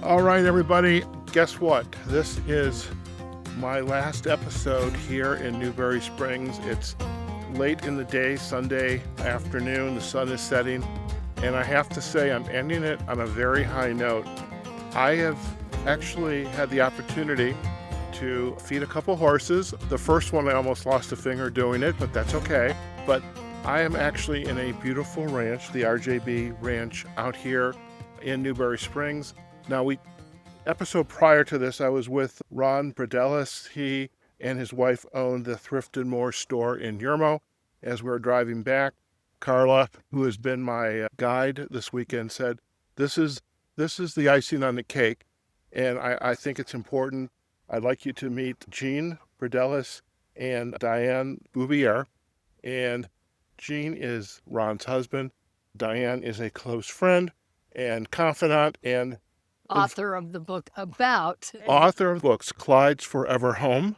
All right, everybody, guess what? This is my last episode here in Newberry Springs. It's late in the day, Sunday afternoon. The sun is setting, and I have to say I'm ending it on a very high note. I have actually had the opportunity to feed a couple horses. The first one I almost lost a finger doing it, but that's okay. But I am actually in a beautiful ranch, the RJB Ranch, out here in Newberry Springs. Now, episode prior to this, I was with Jean Bredelis. He and his wife owned the Thrift and More store in Yermo. As we were driving back, Carla, who has been my guide this weekend, said, this is the icing on the cake, and I think it's important. I'd like you to meet Jean Bredelis and Diane Bubier. And Jean is Ron's husband. Diane is a close friend and confidant and author of the book about. Author of books, Clyde's Forever Home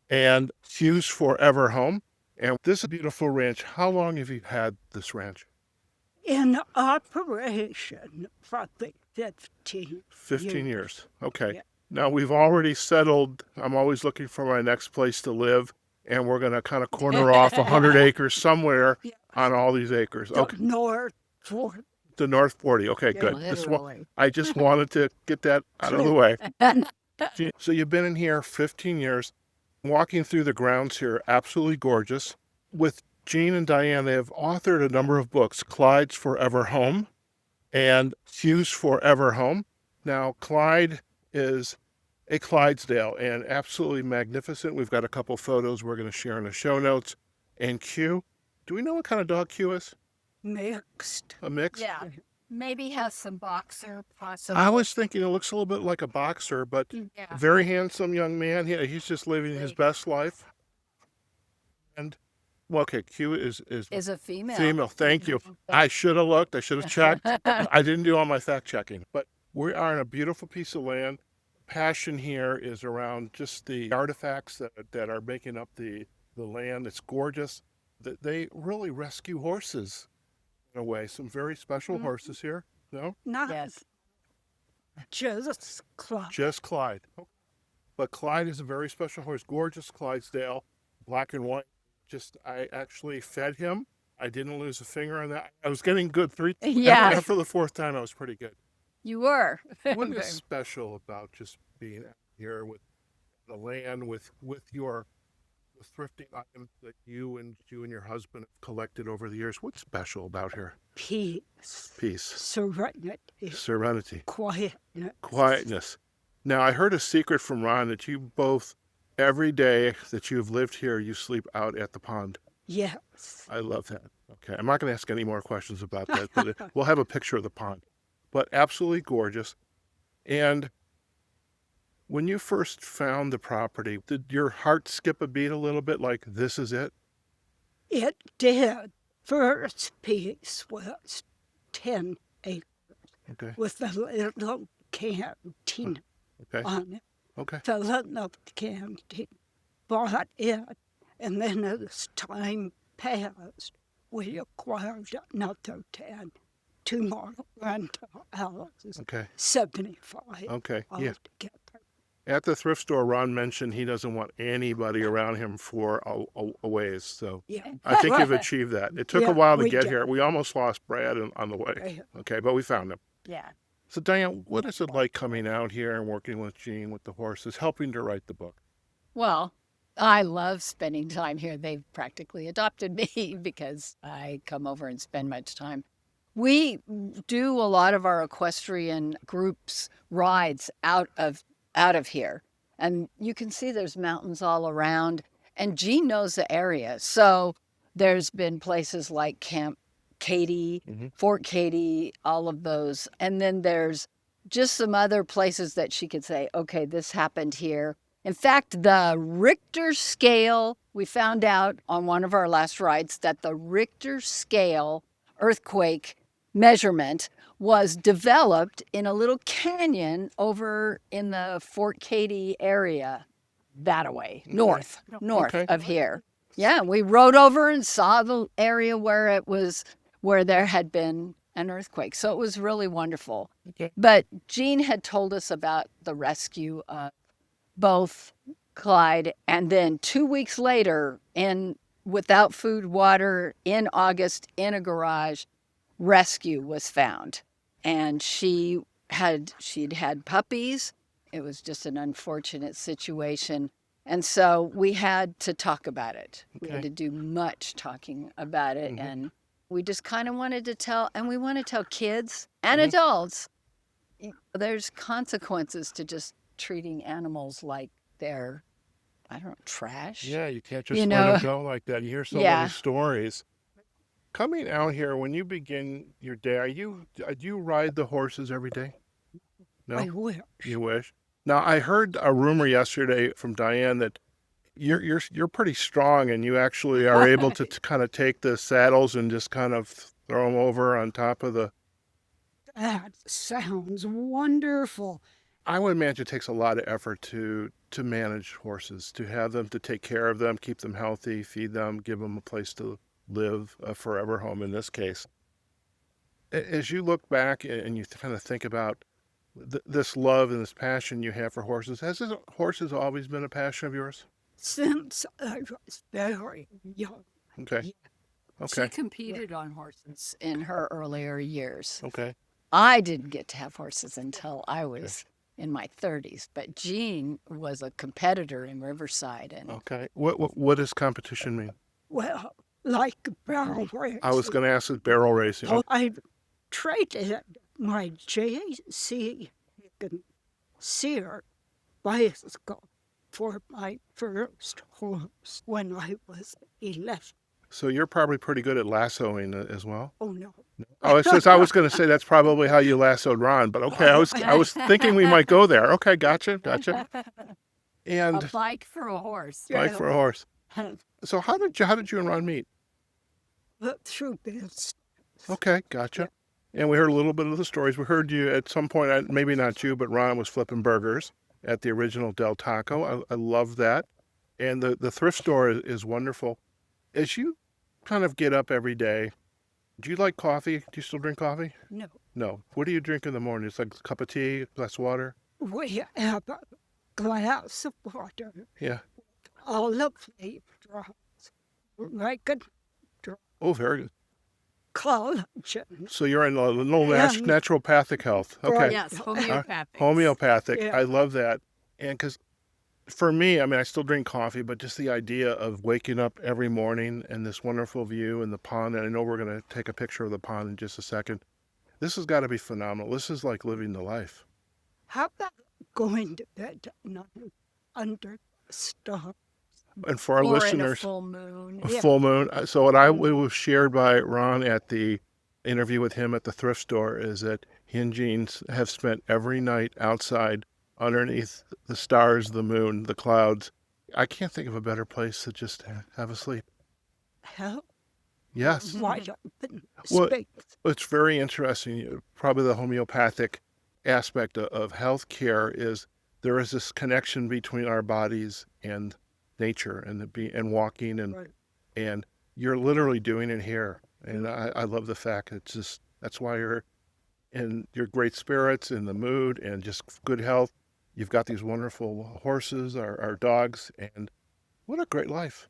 and Hugh's Forever Home. And this is a beautiful ranch. How long have you had this ranch? In operation for the 15 years. Okay. Yeah. Now, we've already settled. I'm always looking for my next place to live, and we're going to kind of corner off 100 acres somewhere on all these acres. The Okay. North 40. The North 40. Okay, Yeah, good. I just wanted to get that out of the way. So you've been in here 15 years. Walking through the grounds here, absolutely gorgeous. With Jean and Diane, they have authored a number of books, Clyde's Forever Home and Hugh's Forever Home. Now, Clyde is a Clydesdale and absolutely magnificent. We've got a couple photos we're going to share in the show notes. And Q, do we know what kind of dog Q is? Mixed. A mix? Yeah, maybe has some boxer, possibly. I was thinking it looks a little bit like a boxer, but Yeah. very handsome young man. He's just living his best life. And, well, okay, Q is a female. Female, thank you. I should have looked. I should have checked. I didn't do all my fact checking. But we are in a beautiful piece of land. Passion here is around just the artifacts that are making up the land. It's gorgeous. They really rescue horses in a way. Some very special horses here. No? Not Yes. just Clyde. Just Clyde. But Clyde is a very special horse. Gorgeous Clydesdale, black and white. I actually fed him. I didn't lose a finger on that. I was getting good Yeah. After the fourth time, I was pretty good. You were. What is special about just being out here with the land, with your the thrifting items that you and your husband have collected over the years? What's special about here? Peace. Peace. Serenity. Serenity. Quietness. Now, I heard a secret from Ron that you both, every day that you've lived here, you sleep out at the pond. Yes. I love that. Okay, I'm not going to ask any more questions about that, but we'll have a picture of the pond. But absolutely gorgeous. And when you first found the property, did your heart skip a beat a little bit, like, this is it? It did. First piece was 10 acres Okay. with a little canteen Okay. on it. Okay. Filling up the canteen. Bought it. And then as time passed, we acquired another 10. 2 more rental houses. Okay. 75 Okay. Yeah. altogether. At the thrift store, Ron mentioned he doesn't want anybody around him for a ways. So Yeah. I think you've achieved that. It took a Yeah, while to we get did. here. We almost lost Brad on the way. Yeah. Okay, but we found him. Yeah. So Diane, what is it like coming out here and working with Jean with the horses, helping to write the book? Well, I love spending time here. They've practically adopted me because I come over and spend much time. We do a lot of our equestrian groups rides out of here. And you can see there's mountains all around. And Jean knows the area. So there's been places like Camp Katy, Fort Katy, all of those. And then there's just some other places that she could say, okay, this happened here. In fact, the Richter scale, we found out on one of our last rides that the Richter scale earthquake measurement was developed in a little canyon over in the Fort Katy area, that way, north of here. Yeah, we rode over and saw the area where there had been an earthquake. So it was really wonderful. Okay. But Jean had told us about the rescue of both Clyde, and then 2 weeks later, without food, water, in August, in a garage, rescue was found. And she'd had puppies. It was just an unfortunate situation. And so we had to talk about it. We had Okay. to do much talking about it. Mhm. And we just kind of wanted to tell, and we want to tell kids and Mhm. adults, there's consequences to just treating animals like they're, I don't know, trash. Yeah, you can't You just let know, them go like that. You hear so many yeah. stories. Coming out here, when you begin your day, do you ride the horses every day? I No? wish. You wish? Now, I heard a rumor yesterday from Diane that you're pretty strong and you actually are able to kind of take the saddles and just kind of throw them over on top of the. That sounds wonderful. I would imagine it takes a lot of effort to manage horses, to have them, to take care of them, keep them healthy, feed them, give them a place to live, a forever home in this case. As you look back and you kind of think about this love and this passion you have for horses, has horses always been a passion of yours? Since I was very young. Okay. Yeah. She Okay. competed on horses in her earlier years. Okay. I didn't get to have horses until I was in my 30s, but Jean was a competitor in Riverside. And Okay. What does competition mean? Well, like barrel racing. I was going to ask is barrel racing. So I traded my JC Sear bicycle for my first horse when I was 11. So you're probably pretty good at lassoing as well. Oh, no. Oh, it's just I was going to say that's probably how you lassoed Ron, but okay, I was thinking we might go there. Okay, gotcha. And a bike for a horse. like for a horse. So how did you and Ron meet? But through this, Okay, gotcha. And we heard a little bit of the stories. We heard you at some point, maybe not you, but Ron was flipping burgers at the original Del Taco. I love that. And the thrift store is wonderful. As you kind of get up every day, do you like coffee? Do you still drink coffee? no, No. What do you drink in the morning? It's like a cup of tea, a glass of water? we have a glass of water, Yeah. olive leaf drops, regular Oh, very good. collagen. So you're in a little And- naturopathic health. Okay. Right. Yes, homeopathic. Homeopathic. Yeah. I love that. And because for me, I mean, I still drink coffee, but just the idea of waking up every morning and this wonderful view and the pond, and I know we're going to take a picture of the pond in just a second. This has got to be phenomenal. This is like living the life. How about going to bed at night under the stars? And for our or in a listeners, full moon. a full moon. So what it was shared by Ron at the interview with him at the thrift store is that he and Jean have spent every night outside underneath the stars, the moon, the clouds. I can't think of a better place to just have a sleep. Hell, Yes. wide open Well, space. It's very interesting. Probably the homeopathic aspect of health care is there is this connection between our bodies and nature and walking Right. and you're literally doing it here. And I love the fact that's why you're in your great spirits, in the mood, and just good health. You've got these wonderful horses, our dogs, and what a great life.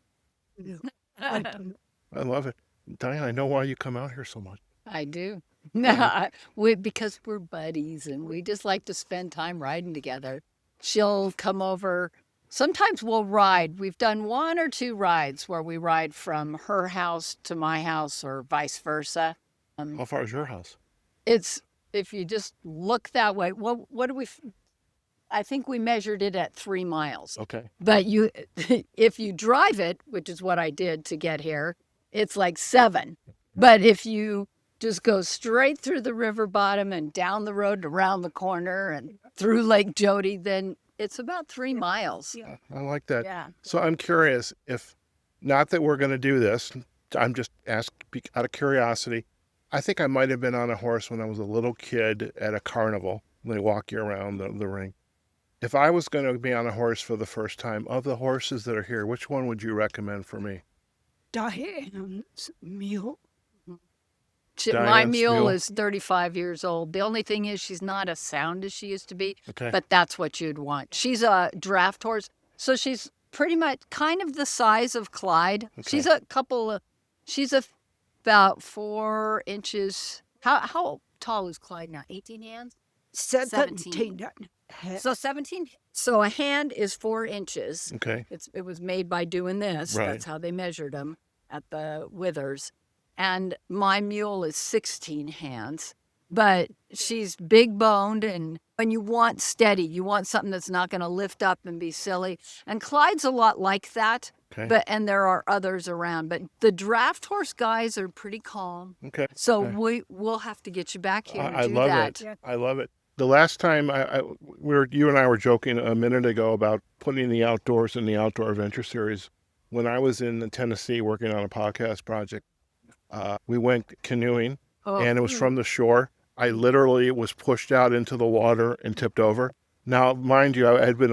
Yeah. I don't know. I love it. Diane, I know why you come out here so much. I do. Because we're buddies and we just like to spend time riding together. She'll come over. Sometimes we'll ride. We've done 1 or 2 rides where we ride from her house to my house or vice versa. How far is your house? It's, if you just look that way, well, what do we, I think we measured it at 3 miles. Okay. But if you drive it, which is what I did to get here, it's like 7. But if you just go straight through the river bottom and down the road around the corner and through Lake Jody, then it's about 3 miles. Yeah. I like that. Yeah. So I'm curious if, not that we're going to do this, I'm just asking out of curiosity. I think I might have been on a horse when I was a little kid at a carnival. They walk you around the ring. If I was going to be on a horse for the first time, of the horses that are here, which one would you recommend for me? Diane's mule. My Diane's mule is 35 years old. The only thing is she's not as sound as she used to be, Okay. but that's what you'd want. She's a draft horse, so she's pretty much kind of the size of Clyde. Okay. She's about 4 inches. How tall is Clyde now? 18 hands? 17. So 17. So a hand is 4 inches. Okay. It was made by doing this. Right. That's how they measured them at the withers. And my mule is 16 hands, but she's big boned. And when you want steady, you want something that's not going to lift up and be silly. And Clyde's a lot like that. Okay. And there are others around. But the draft horse guys are pretty calm. Okay. So Okay. we'll have to get you back here and I do love that. it. I love it. The last time you and I were joking a minute ago about putting the outdoors in the Outdoor Adventure Series. When I was in Tennessee working on a podcast project, we went canoeing, and it was from the shore. I literally was pushed out into the water and tipped over. Now, mind you, I had been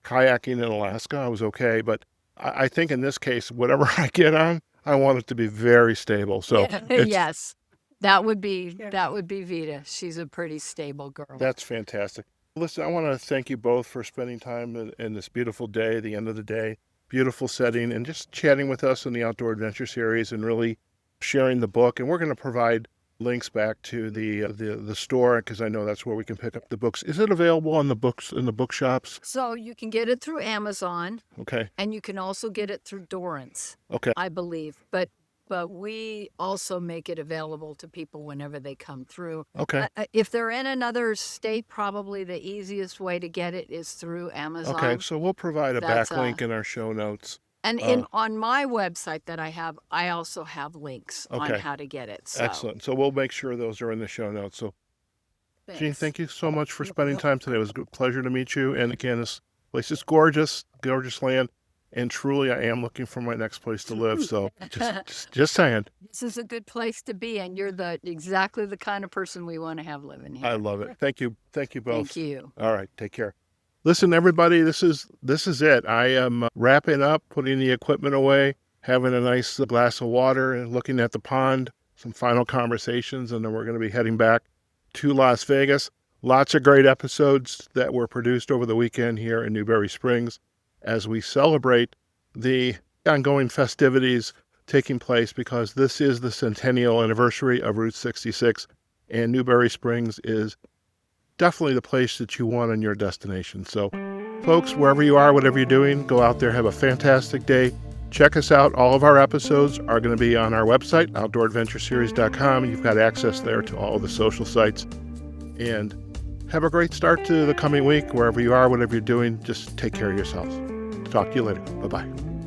kayaking in Alaska. I was okay, but I think in this case, whatever I get on, I want it to be very stable. So Yes. That would be Vita. She's a pretty stable girl. That's fantastic. Listen, I want to thank you both for spending time in this beautiful day, the end of the day, beautiful setting, and just chatting with us in the Outdoor Adventure Series and really sharing the book. And we're going to provide links back to the store, because I know that's where we can pick up the books. Is it available on the books in the bookshops? So you can get it through Amazon. Okay. And you can also get it through Dorrance. Okay. I believe. But we also make it available to people whenever they come through. Okay. If they're in another state, probably the easiest way to get it is through Amazon. Okay. So we'll provide a That's, backlink in our show notes. And on my website that I have, I also have links on how to get it. So. Excellent. So we'll make sure those are in the show notes. So, Thanks. Jean, thank you so much for spending time today. It was a pleasure to meet you. And again, this place is gorgeous, gorgeous land. And truly, I am looking for my next place to live. So just saying. This is a good place to be, and you're exactly the kind of person we want to have living here. I love it. Thank you. Thank you both. Thank you. All right. Take care. Listen, everybody, this is it. I am wrapping up, putting the equipment away, having a nice glass of water and looking at the pond, some final conversations, and then we're going to be heading back to Las Vegas. Lots of great episodes that were produced over the weekend here in Newberry Springs as we celebrate the ongoing festivities taking place, because this is the centennial anniversary of Route 66, and Newberry Springs is definitely the place that you want on your destination. So, folks, wherever you are, whatever you're doing, go out there, have a fantastic day. Check us out. All of our episodes are going to be on our website, outdooradventureseries.com. You've got access there to all the social sites. And have a great start to the coming week. Wherever you are, whatever you're doing, just take care of yourselves. Talk to you later. Bye-bye.